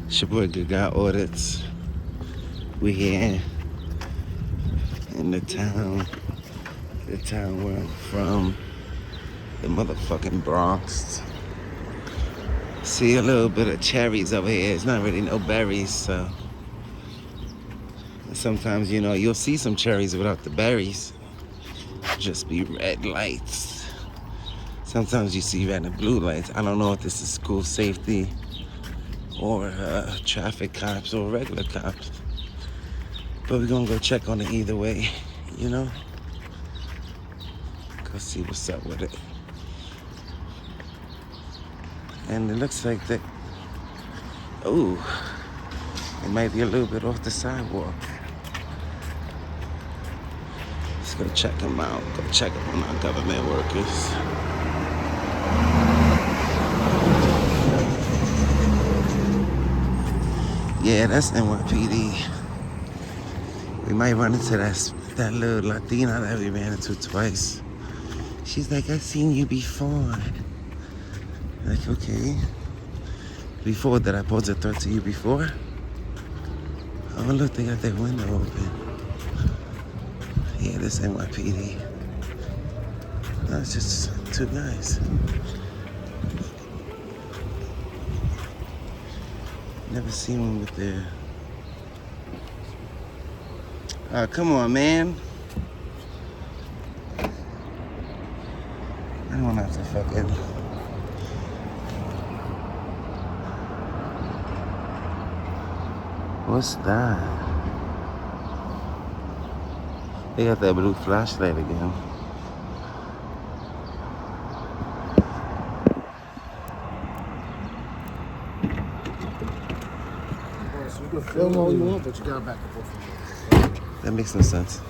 It's your boy Good Guy Audits. We here in the town where I'm from, the motherfucking Bronx. See a little bit of cherries over here. It's not really no berries, so sometimes, you know, you'll see some cherries without the berries. Just be red lights. Sometimes you see red and blue lights. I don't know if this is school safety or traffic cops or regular cops. But we're gonna go check on it either way, you know? Go see what's up with it. And it looks like that, ooh, it might be a little bit off the sidewalk. Let's go check them out. Go check up on our government workers. Yeah, that's NYPD. We might run into that little Latina that we ran into twice. She's like, I've seen you before. Like, okay. Before, did I pose a threat to you before? Oh, look, they got their window open. Yeah, this NYPD. That's just two guys. Never seen one with their... come on, man. I don't want to have to fucking... What's that? They got that blue flashlight again. You can film all you want, but you gotta back up off of me. That makes no sense.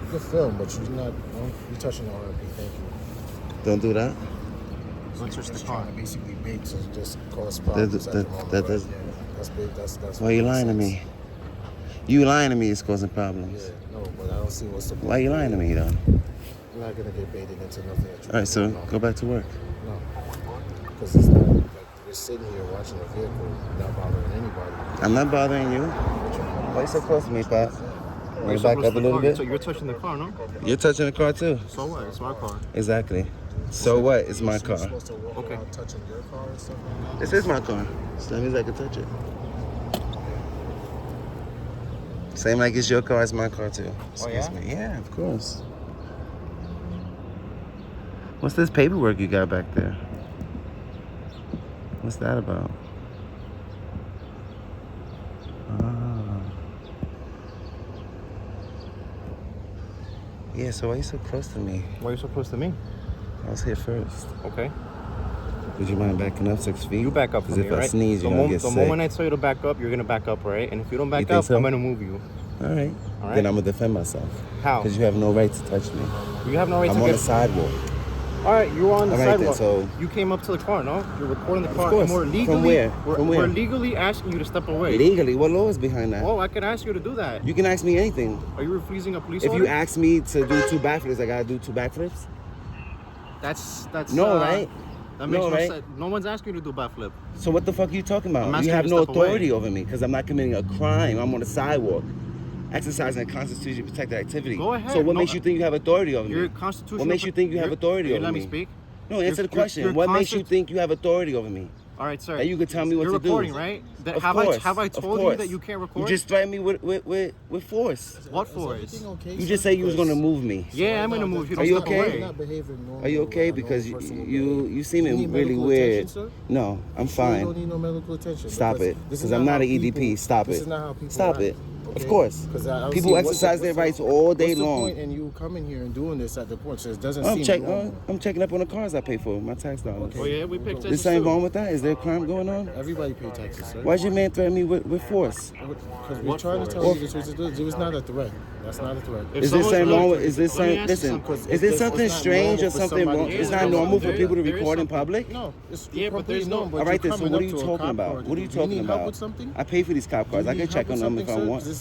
You can film, but you're not. You're touching the RP. Thank you. Don't do that. Don't touch the car. Basically, bait to just cause problems. That does. Yeah, that's big. That's. Why are you lying to me? You lying to me is causing problems. Yeah, no, but I don't see what's the point. Why are you lying to me, though? You're not gonna get baited into nothing. All right, so go back to work. No, because it's not like we're sitting here watching a vehicle, not bothering anybody. I'm not bothering you. Why are you so close to me, Pat? Want to back up a little bit? So you're touching the car, no? You're touching the car too. So what? It's my car. Exactly. So what? It's my car. You're supposed to walk around touching your car and stuff like that? This is my car. So that means I can touch it. Same like it's your car, it's my car too. Excuse me. Yeah, of course. What's this paperwork you got back there? What's that about? Yeah, so why are you so close to me? Why are you so close to me? I was here first. Okay. Would you mind backing up 6 feet? You back up Because from if me, I right? sneeze, you're going to get sick. The moment I tell you to back up, you're going to back up, right? And if you don't back think up, so? I'm going to move you. All right. All right. Then I'm going to defend myself. How? Because you have no right to touch me. You have no right to I'm on the sidewalk. All right, you were on the All right, sidewalk. then, so... You came up to the car, no? You're recording the car. Of course. And we're legally, From where? We're legally asking you to step away. Legally? What law is behind that? Oh, I could ask you to do that. You can ask me anything. Are you refusing a police If order? you ask me to do 2 backflips, I got to do 2 backflips? That's No, right? That makes no right? sense. No one's asking you to do a backflip. So what the fuck are you talking I'm about? asking You have you to no step away. authority over me because I'm not committing a crime. I'm on the sidewalk. Exercising a constitutionally protected activity. Go ahead. So what No, makes you think you have authority over Your me? constitutional... What makes you think you have authority over Let me? me speak. No, answer the question. What makes you think you have authority over me? All right, sir. That you could tell me what You're to do. recording, right? Of Have course. I told you that you can't record? You just threatened me with force. What force? You just say you was gonna move me. Yeah, I'm gonna move you. Are you Don't step okay? away. Are you okay? Because you seeming really weird. No, I'm You don't fine. need no medical attention. Stop it. Because I'm not an EDP. Stop it. This is not how people Stop act. it. Okay? Of course. People exercise their rights all day long. What's the point in you coming here and doing this at the point? So it doesn't I'm seem normal. checking up on the cars I pay for, my tax dollars. Oh yeah, we picked There's this. something wrong with that? Is there a crime going on? Everybody pay taxes, sir. Why'd your man threaten me with force? Because we're trying to tell you this was it was not a threat. That's not a threat. Is there something wrong with? Is there Let me something? ask you Listen, something. is there It's something not strange normal or for something somebody wrong? to It's do not that. normal for There- people to there is record in something. public. No, it's Yeah, but there's no- All right, then. So what are you talking about? What are you talking about? I pay for these cop cars. I can check on them if I want. This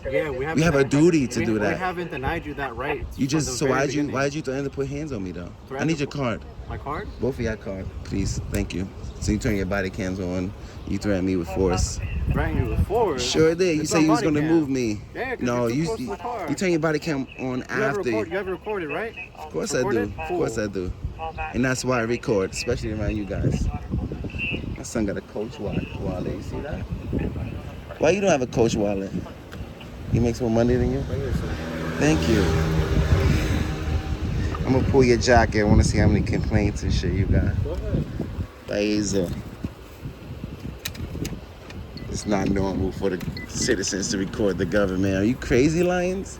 Yeah, We have a duty to do We that. haven't denied you that right. You just from the so very why'd beginning. you threaten to put hands on me though? I Threaten need to your put- card. My card? Both of your card, please. Thank you. So you turn your body cams on. You threaten me with force. Threaten you with force? Sure did. You It's say on you was body gonna cam. move me. Yeah, 'cause No, you're too you close to the car. you turn your body cam on You have after. you have it recorded, right? Of course It's I do. recorded? Of course I do. And that's why I record, especially around you guys. My son got a Coach wallet. You see that? Why you don't have a Coach wallet? He makes more money than you? Right here, sir. Thank you. I'm gonna pull your jacket. I wanna see how many complaints and shit you got. Go ahead. Laser. It's not normal for the citizens to record the government. Are you crazy, Lions?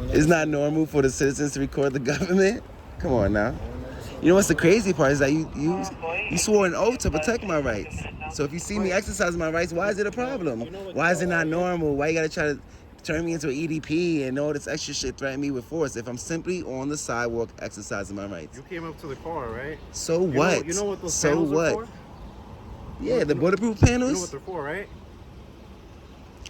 It's not normal for the citizens to record the government? Come on now. You know what's the crazy part is that you swore an oath to protect my rights. So if you see me exercising my rights, why is it a problem? Why is it not normal? Why you gotta try to turn me into an EDP and all this extra shit, threaten me with force if I'm simply on the sidewalk exercising my rights? You came up to the car, right? So what? You know what those so panels what? are for? Yeah, the bulletproof You know panels. what they're for, right?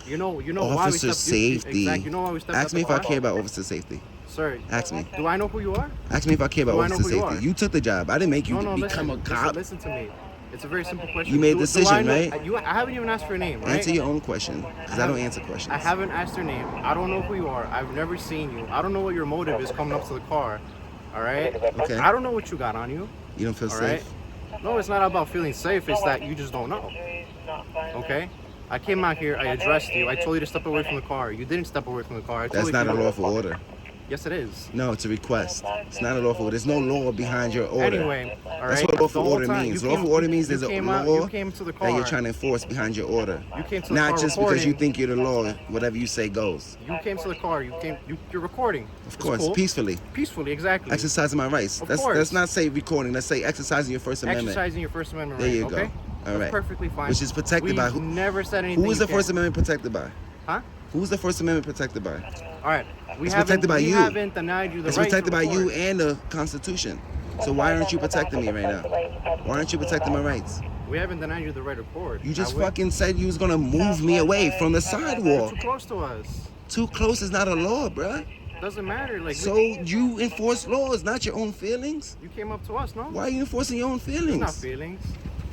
You know why we Officer stepped safety. Exactly. You know why we stepped Ask out me the if I car? care about officer safety. Sir, Ask me. do I know who you are? Ask me if I care about Do I know officer who you safety. are? You took the job. I didn't make you No, become a cop. Listen to me. It's a very simple question. You made a Do decision, I know, right? I haven't even asked for your name, right? Answer your own question, because I don't answer questions. I haven't asked your name. I don't know who you are. I've never seen you. I don't know what your motive is coming up to the car. All right? Okay. I don't know what you got on you. You don't feel All safe? right? No, it's not about feeling safe. It's that you just don't know. Okay? I came out here. I addressed you. I told you to step away from the car. You didn't step away from the car. I told That's you not to a do it. lawful order. Yes, it is. No, it's a request. It's not a lawful order. There's no law behind your order. Anyway, all right. That's what lawful The whole order time means. you Lawful came- order means you there's a came law out- you came to the that you're car. trying to enforce behind your order. You came to the Not car just because you recording. think you're the law, whatever you say goes. You came to the car. You're recording. Of It's course, cool. peacefully. Peacefully, exactly. Exercising my rights. Of Let's course. not say recording. Let's say exercising your First Amendment. Exercising your First Amendment There right. you go. Okay? All That's right. perfectly fine. Which is protected by who? We've never said anything. Who is you the First can't. Amendment protected by? Huh? Who's the First Amendment protected by? All right. It's protected by you. We haven't denied you the It's right protected to by you record. and the Constitution. So why aren't you protecting me right now? Why aren't you protecting my rights? We haven't denied you the right to record. You just have we? fucking said you was gonna move me away from the You're sidewalk. too close to us. Too close is not a law, bruh. Doesn't matter. Like So you enforce laws, not your own feelings. you came up to us, no? Why are you enforcing your own It's not feelings? feelings.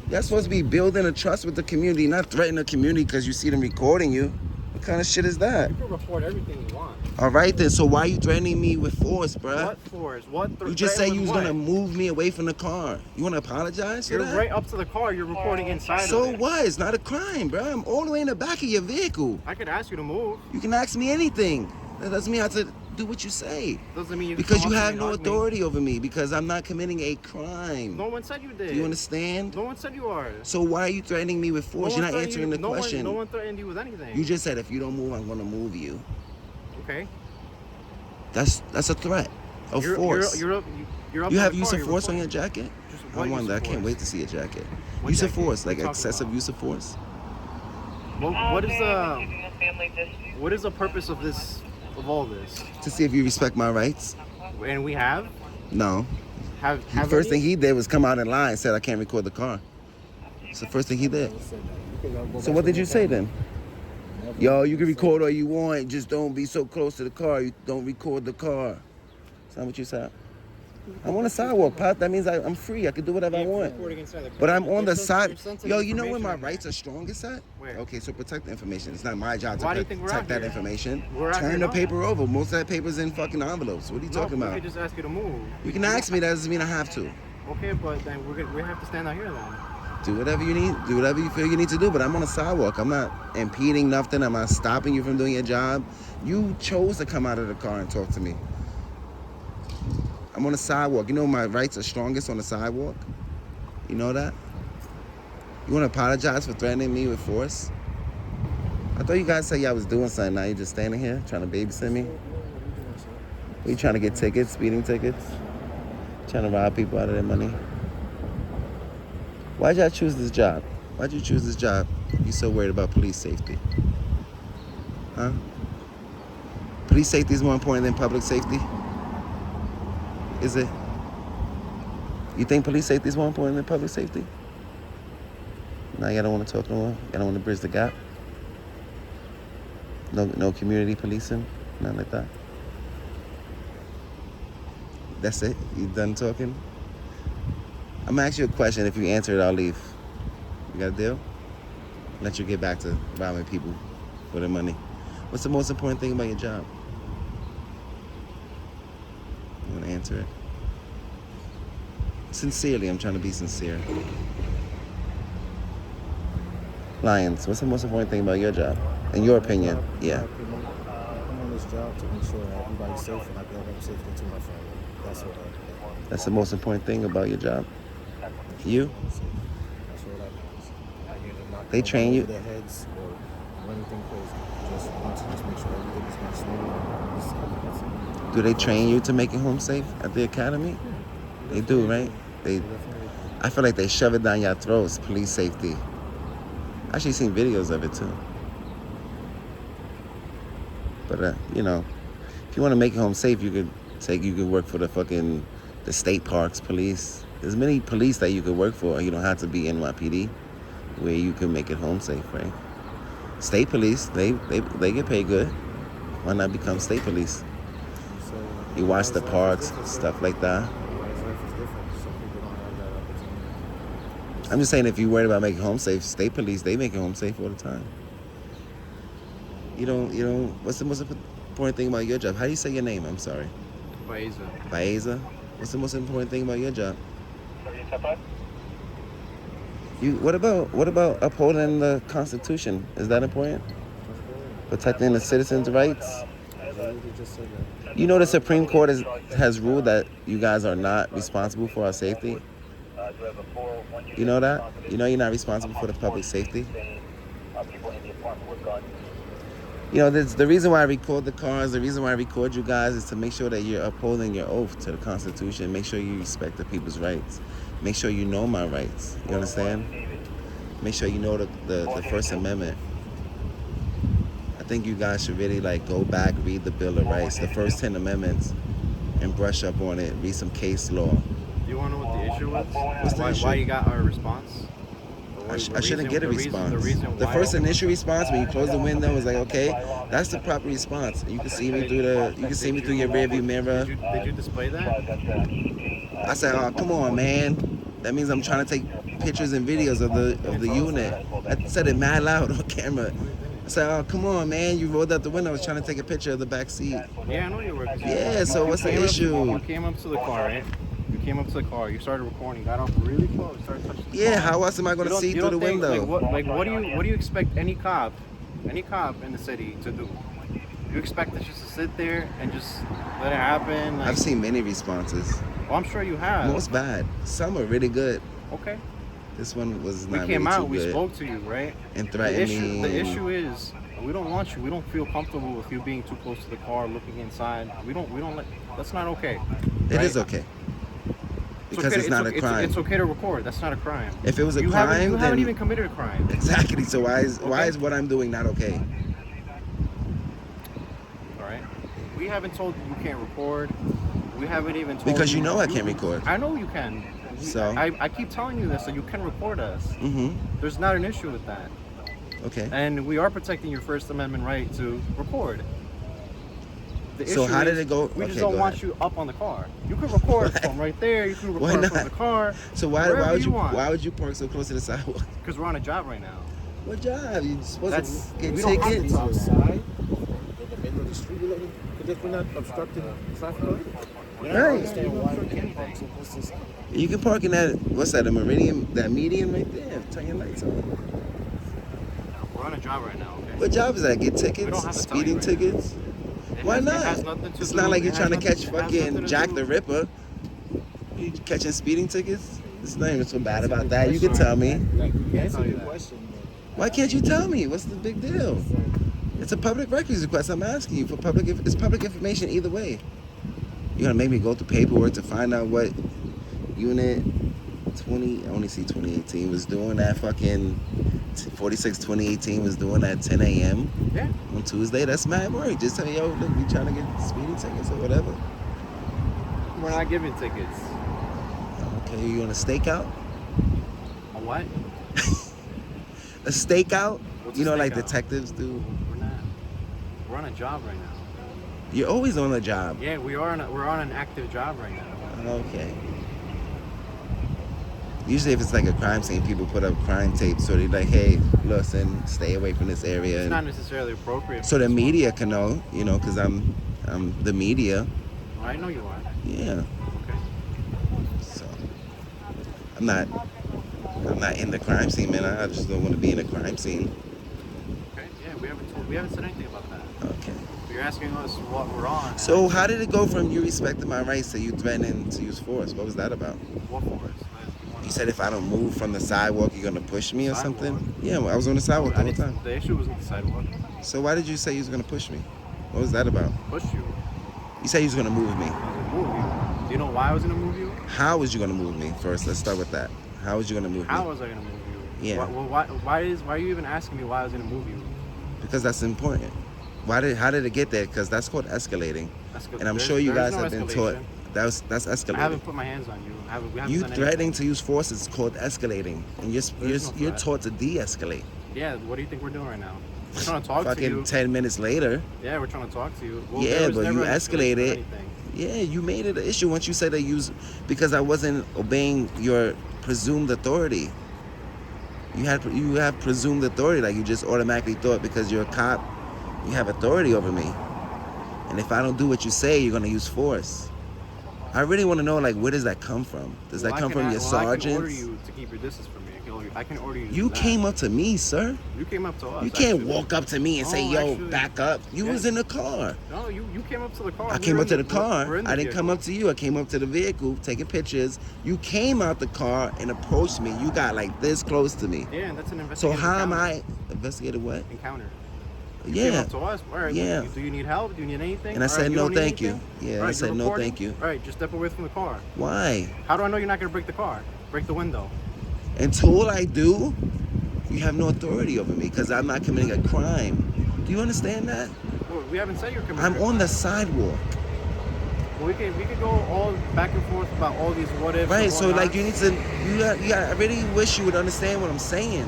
You're supposed to be building a trust with the community, not threatening the community because you see them recording you. What kind of shit is that? You can record everything you want. All right then, so why are you threatening me with force, bruh? What force? What? You just said you was what? gonna move me away from the car. You wanna apologize for You're that? right up to the car. You're recording inside So of it. what? It's not a crime, bro. I'm all the way in the back of your vehicle. I could ask you to move. You can ask me anything. That doesn't mean I have to do what you say. Doesn't mean you can Because come you up to have me no and hug me. authority over me because I'm not committing a crime. No one said you did. Do you understand? No one said you are. So why are you threatening me with force? You're not threatened answering you- the question. No one threatened you with anything. You just said if you don't move, I'm gonna move you. Okay. That's a threat of force. You're up You to have the use car, of you're force on your recording. jacket? Just I what wonder. I use of can't force? wait to see a jacket. What Use of jacket? force, like What are you talking excessive about? use of force. What is the purpose of this, of all this? To see if you respect my rights. And we have No. have The first thing he did was come out in line and said I can't record the car. It's the first thing he did. So what did you say then? Yo, you can record all you want, just don't be so close to the car. You don't record the car. Is that what you said? I'm on the sidewalk, Pop. That means I'm free. I can do whatever I want. But I'm on the side. Yo, you know where my rights are strongest at? Where? Okay, so protect the information. It's not my job Why do to you think we're protect out that here? information. We're out Turn here the now. paper over. Most of that paper's in fucking envelopes. What are you talking We about? could just ask you to move. You can ask me. That doesn't mean I have to. Okay, but then we have to stand out here then. Do whatever you need. Do whatever you feel you need to do. But I'm on a sidewalk. I'm not impeding nothing. I'm not stopping you from doing your job. You chose to come out of the car and talk to me. I'm on a sidewalk. You know my rights are strongest on the sidewalk? You know that? You want to apologize for threatening me with force? I thought you guys said y'all was doing something. Now you're just standing here trying to babysit me? Are you trying to get tickets, speeding tickets? Trying to rob people out of their money? Why'd y'all choose this job? Why'd you choose this job? You so worried about police safety? Huh? Police safety is more important than public safety? Is it? You think police safety is more important than public safety? Now y'all don't want to talk no more? Y'all don't want to bridge the gap? No community policing? Nothing like that? That's it? You done talking? I'm gonna ask you a question. If you answer it, I'll leave. You got a deal? Let you get back to robbing people for their money. What's the most important thing about your job? You wanna answer it? Sincerely, I'm trying to be sincere. Lions, what's the most important thing about your job? In your opinion, yeah. I'm on this job to make sure that everybody's safe and I get home safely to my family. That's what That's the most important thing about your job? You? That's what I mean. They train you? Their heads or anything crazy. Just want to just make sure everything is going smooth and safe. That's it. Do they train you to make it home safe at the academy? They do, right? They. I feel like they shove it down your throats, police safety. I actually seen videos of it too. But you know, if you want to make it home safe, you could work for the state parks police. There's many police that you could work for. You don't have to be NYPD, where you can make it home safe, right? State police, they get paid good. Why not become state police? So, You watch the parks, stuff like that. everybody's life is different. Some people don't have that opportunity. I'm just saying, if you're worried about making home safe, state police, they make it home safe all the time. You don't. What's the most important thing about your job? How do you say your name? I'm sorry. Baeza. What's the most important thing about your job? What about upholding the Constitution? Is that important? Protecting the citizens' rights? You know the Supreme Court has ruled that you guys are not responsible for our safety. You know that? You know you're not responsible for the public safety. You know, the reason why I record the cars, the reason why I record you guys is to make sure that you're upholding your oath to the Constitution. Make sure you respect the people's rights. Make sure you know my rights. You understand? Make sure you know the First Amendment. I think you guys should really go back, read the Bill of Rights, the first 10 amendments, and brush up on it. Read some case law. Do you want to know what the issue was? What's the issue? Why you got our response? I shouldn't get a response. The first initial response when you close the window is like, okay, that's the proper response. You can see me through your rearview mirror. Did you display that? I said, oh, come on, man. That means I'm trying to take pictures and videos of the unit. I said it mad loud on camera. I said, oh, come on, man. You rolled out the window. I was trying to take a picture of the back seat. Yeah, I know you were. Yeah, so what's the issue? You came up to the car, right? You came up to the car. You started recording. Got off really close. Started touching the car. How else am I going to see through the window? What do you expect any cop in the city to do? You expect us just to sit there and just let it happen? I've seen many responses. Well, I'm sure you have. Most bad. Some are really good. Okay. This one was We not came really out. too We good. spoke to you, right? And threatened me. The issue is we don't want you. We don't feel comfortable with you being too close to the car, looking inside. We don't let. That's not okay. It is okay. Because it's not a crime. It's okay to record. That's not a crime. If it was a crime, you then haven't even committed a crime. Exactly. So why is what I'm doing not okay? All right. We haven't told you you can't record. We haven't even told Because you know I can't record. I know you can. So I keep telling you this, so you can record us. Mm-hmm. There's not an issue with that. Okay. And we are protecting your First Amendment right to record. So how did it go? We just don't want you up on the car. You can record from right there. You can record from the car. So why would you park so close to the sidewalk? Because we're on a job right now. What job? You supposed to get we don't have tickets? to. Outside, in the middle of the street, because we're not obstructing traffic. Right. Understand why we can't park so close to the sidewalk. You can park in that Meridian, that median right there. Turn your lights on. We're on a job right now, okay? What job is that? Get We don't tickets? have to Speeding tell you tickets? It Why has- not? It has nothing to It's do- not like it you're has trying to nothing- catch it has nothing fucking to Jack do- the Ripper. You catching speeding tickets? It's not even so bad about that. You can tell me. Like, you answer tell you your that. question. Why can't you tell me? What's the big deal? It's a public records request. I'm asking you for it's public information either way. You're gonna make me go through paperwork to find out what unit 20, I only see 2018 was doing that fucking 46 2018 was doing that 10 a.m. Yeah. on Tuesday. That's mad work. Just tell me, yo, look, we trying to get speeding tickets or whatever. We're not giving tickets. Okay, you on a stakeout? A what? A stakeout? What's You a know, like stakeout? detectives do. We're not. We're on a job right now. You're always on a job. Yeah, we're on an active job right now. Okay. Usually if it's like a crime scene, people put up crime tape so they're like, hey, listen, stay away from this area. It's not necessarily appropriate. So the media can know, you know, because I'm the media. Well, I know you are. Yeah. Okay. So I'm not in the crime scene, man. I just don't want to be in a crime scene. Okay. Yeah, we haven't said anything about that. Okay. You're asking us what we're on. So how did it go from you respecting my rights to you threatening to use force? What was that about? What force? You said if I don't move from the sidewalk, you're gonna push me or Sidewalk? something? Yeah, well, I was on the sidewalk the whole time. The issue wasn't the sidewalk. So why did you say you was gonna push me? What was that about? Push you. You said you was gonna move me. I was gonna move you. Do you know why I was gonna move you? How was you gonna move me? First, let's start with that. How was you gonna move How me? was I gonna move you? Yeah. Why are you even asking me why I was gonna move you? Because that's important. How did it get there? Because that's called escalating. And I'm sure you guys have been taught that's escalating. I haven't put my hands on you. We haven't You done threatening anything. to use force is called escalating, and you're taught to de-escalate. Yeah, what do you think we're doing right now? We're trying to talk to you. Fucking 10 minutes later. Yeah, we're trying to talk to you. Well, Yeah, there was but never you an escalation or escalated. anything. Yeah, you made it an issue once you said that because I wasn't obeying your presumed authority. You have presumed authority, like you just automatically thought because you're a cop, you have authority over me. And if I don't do what you say, you're gonna use force. I really want to know, like, where does that come from? Does that come from your sergeants? I can order you to keep your distance from me. I can order you. You came up to me, sir. You came up to us. You can't actually. walk up to me and say, No, yo, actually, back up. You was in the car. No, you came up to the car. I came up to the car. I didn't come up to you. I came up to the vehicle, taking pictures. You came out the car and approached me. You got like this close to me. Yeah, and that's an So investigative how am encounter. I investigated what? Encounter. You Yeah. came up to us. All right. Yeah. Do you need help? Do you need anything? And I All said, right, you no, don't need thank you. anything? Yeah, All I right, said, you're no, recording? thank you. All right, just step away from the car. Why? How do I know you're not gonna break the car? Break the window. Until I do, you have no authority over me because I'm not committing a crime. Do you understand that? Well, we haven't said you're committing. I'm on the sidewalk. Well, we could go all back and forth about all these what ifs. Right, and so like whatnots. you need to, I really wish you would understand what I'm saying.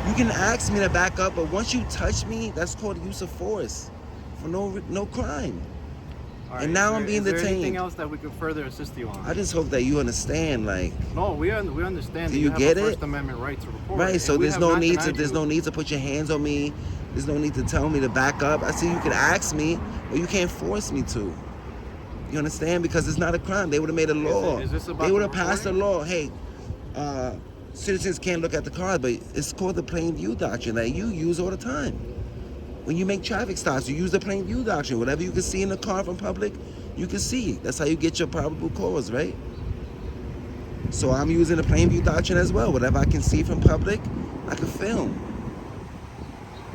You can ask me to back up, but once you touch me, that's called use of force for no crime. All right, and now I'm being is there anything detained. else that we could further assist you on? I just hope that you understand, like, No, we understand. Do that you have get a it? First Amendment right to report. right, and so we there's have no not need to denied you. put your hands on me. There's no need to tell me to back up. I see you can ask me, but you can't force me to. You understand? Because it's not a crime. They would have made a law. Is this about They would the have passed a recording? law. Hey, citizens can't look at the cars, but it's called the plain view doctrine that you use all the time. When you make traffic stops, you use the plain view doctrine. Whatever you can see in the car from public, you can see. That's how you get your probable cause, right? So I'm using the plain view doctrine as well. Whatever I can see from public, I can film.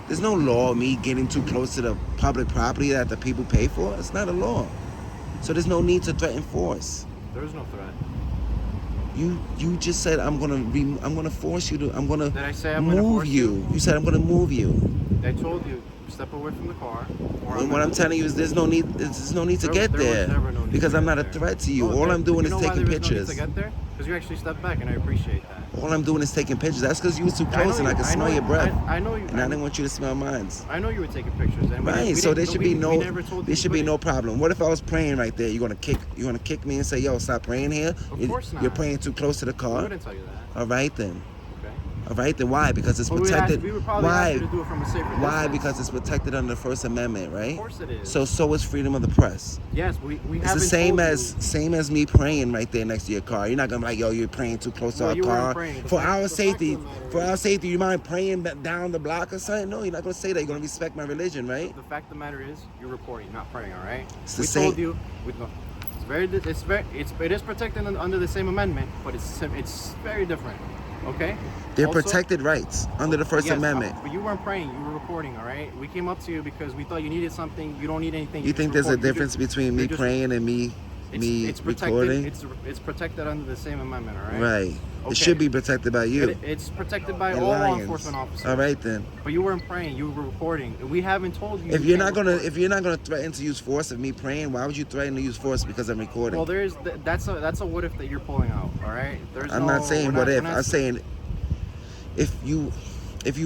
There's no law of me getting too close to the public property that the people pay for. It's not a law. So there's no need to threaten force. There is no threat. You just said I'm gonna force you to. I'm gonna Did I say I'm gonna move force you. you? You said I'm gonna move you. I told you step away from the car. And what I'm telling you is there's no need to get There was there never no need because to I'm get not a there. threat to you. Oh, All I'm doing is you know taking why there was pictures. No need to get there? Because you actually stepped back, and I appreciate that. All I'm doing is taking pictures. That's because you was too close and I could smell your breath. I know you. And I didn't want you to smell mine. I know you were taking pictures. And Right, so there should be we never told you there to should be put no it. problem. What if I was praying right there? You gonna kick me and say, yo, stop praying here? Of course not. You're praying too close to the I car? wouldn't tell you that. All right then. Okay. All right then. Why? Because it's But protected. we would probably ask Why? you to do it from a safer Why? distance. Because it's protected under the First Amendment, right? Of course it is. So is freedom of the press. Yes, we It's haven't the same told as me praying right there next to your car. You're not gonna be like, yo, you're praying too close to Well, our you weren't car. praying. For our the safety, fact of the matter for is- our safety, you mind praying down the block or something? No, you're not gonna say that. You're gonna respect my religion, you. right? The fact of the matter is, you're reporting, not praying. All right. It's the We same- told you. It is protected under the same amendment, but it's very different. Okay. They're Also- protected rights under the First Yes, Amendment. But you weren't praying. You were reporting. All right. We came up to you because we thought you needed something. You don't need anything. You think just there's a report. You difference just- between me you're just- praying and me It's protected. recording? It's protected under the same amendment. All right. Right. Okay. It should be protected by you. It's protected by and all law Lions. enforcement officers. All right then. But you weren't praying. You were reporting. And we haven't told you. If you you're can't not gonna report. threaten to use force of me praying, why would you threaten to use force because I'm recording? Well, that's a what if that you're pulling out. All right. I'm not saying what if. I'm saying if you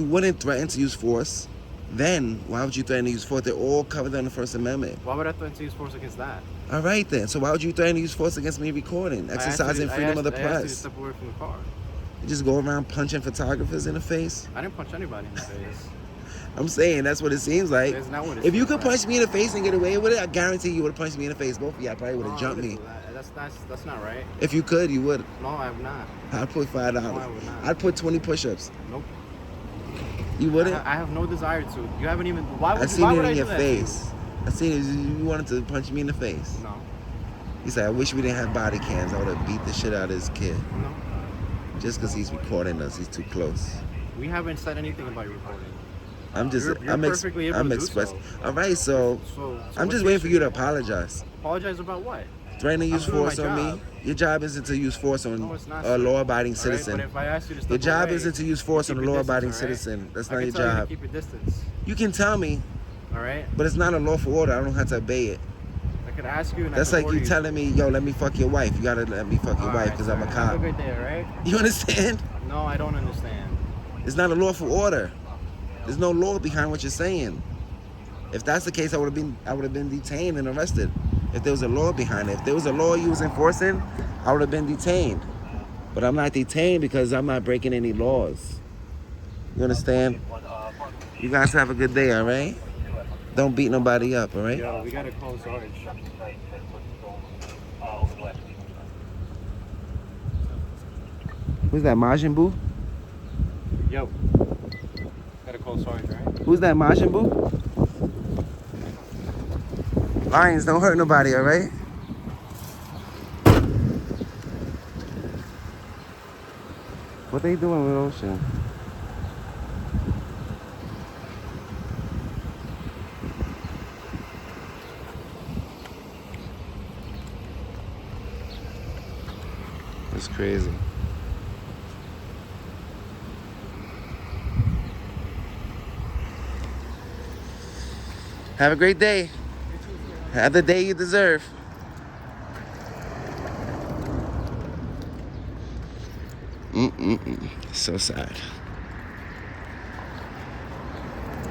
wouldn't threaten to use force, then why would you threaten to use force? They're all covered under the First Amendment. Why would I threaten to use force against that? All right then. So why would you threaten to use force against me recording, exercising freedom of the I asked you to press? step away from the car. You just go around punching photographers in the face? I didn't punch anybody in the face. I'm saying that's what it seems like. That's not what it If you seems could like. punch me in the face and get away with it, I guarantee you would have punched me in the face. Both of y'all probably would have jumped me. That's not right. If you could, you would. No, I have not. I'd put $5. No, I would not. I'd put 20 push-ups. Nope. You wouldn't? I have no desire to. You haven't even. Why would I seen why it would in I your do that to you? face. I seen it. You wanted to punch me in the face. No. He said, I wish we didn't have body cams. I would have beat the shit out of this kid. No. Just because he's recording us. He's too close. We haven't said anything about your recording. I'm just, You're I'm perfectly able to do expressing. so. All right, so So I'm what's just the waiting for issue? you to apologize. Apologize about what? Threatening to use I'm doing force my on job. me. Your job isn't to use force on No, it's not, a sir. law-abiding All right, citizen. but if I ask you to step Your job away, isn't to use force on a keep your law-abiding distance, all right? citizen. That's I not can your tell you to job. keep your distance. You can tell me, All right. but it's not a lawful order. I don't have to obey it. I could ask you. And That's I like could you order telling me, yo, let me fuck your wife. You gotta let me fuck your All wife right, because I'm a sir. cop. Have a good day, all right? You understand? No, I don't understand. It's not a lawful order. There's no law behind what you're saying. If that's the case, I would have been detained and arrested. If there was a law behind it. If there was a law you was enforcing, I would have been detained. But I'm not detained because I'm not breaking any laws. You understand? You guys have a good day, all right? Don't beat nobody up, all right? Yo, we gotta call Sarge. Who's that, Majin Buu? Yo, gotta call Sarge, right? Who's that, Majin Buu? Lions, don't hurt nobody, all right? What they doing with Ocean? It's crazy. Have a great day. Have the day you deserve. So sad.